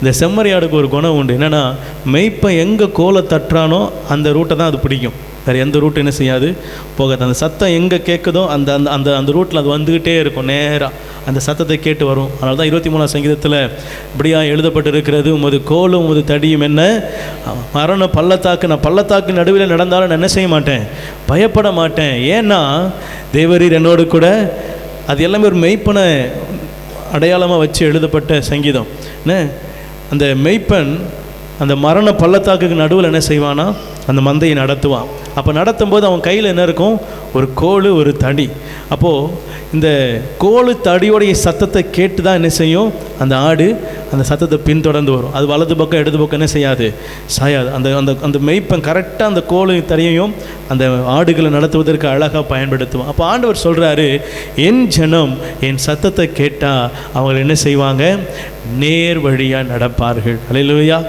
இந்த செம்மறியாடுக்கு ஒரு குணம் உண்டு. என்னென்னா, மெய்ப்பன் எங்கே கோலை தட்டுறானோ அந்த ரூட்டை தான் அது பிடிக்கும். வேறு எந்த ரூட்டு என்ன செய்யாது, போகாது. அந்த சத்தம் எங்கே கேட்குதோ அந்த அந்த அந்த அந்த ரூட்டில் அது வந்துக்கிட்டே இருக்கும். நேராக அந்த சத்தத்தை கேட்டு வரும். அதனால தான் 23ஆம் சங்கீதத்தில் இப்படியா எழுதப்பட்டு இருக்கிறது, உமது கோலும் உமது தடியும் என்ன மரண பள்ளத்தாக்கு. நான் பள்ளத்தாக்கு நடுவில் நடந்தாலும் நான் என்ன செய்ய மாட்டேன், பயப்பட மாட்டேன். ஏன்னா தேவரீர் என்னோடு கூட. அது எல்லாமே ஒரு மெய்ப்பனை அடையாளமாக வச்சு எழுதப்பட்ட சங்கீதம். என்ன, அந்த மெய்ப்பன் அந்த மரண பள்ளத்தாக்குக்கு நடுவில் என்ன செய்வானா, அந்த மந்தையை நடத்துவான். அப்போ நடத்தும் போது அவன் கையில் என்ன இருக்கும், ஒரு கோல் ஒரு தடி. அப்போது இந்த கோல் தடியோடைய சத்தத்தை கேட்டு தான் என்ன செய்யும், அந்த ஆடு அந்த சத்தத்தை பின்தொடர்ந்து வரும். அது வலது பக்கம் இடது பக்கம் என்ன செய்யாது, சாயாது. அந்த அந்த அந்த மெய்ப்பன் கரெக்டாக அந்த கோல் தடியையும் அந்த ஆடுகளை நடத்துவதற்கு அழகாக பயன்படுத்துவான். அப்போ ஆண்டவர் சொல்கிறாரு, என் ஜனம் என் சத்தத்தை கேட்டால் அவங்க என்ன செய்வாங்க, நேர் வழியாக நடப்பார்கள். அல்லேலூயா.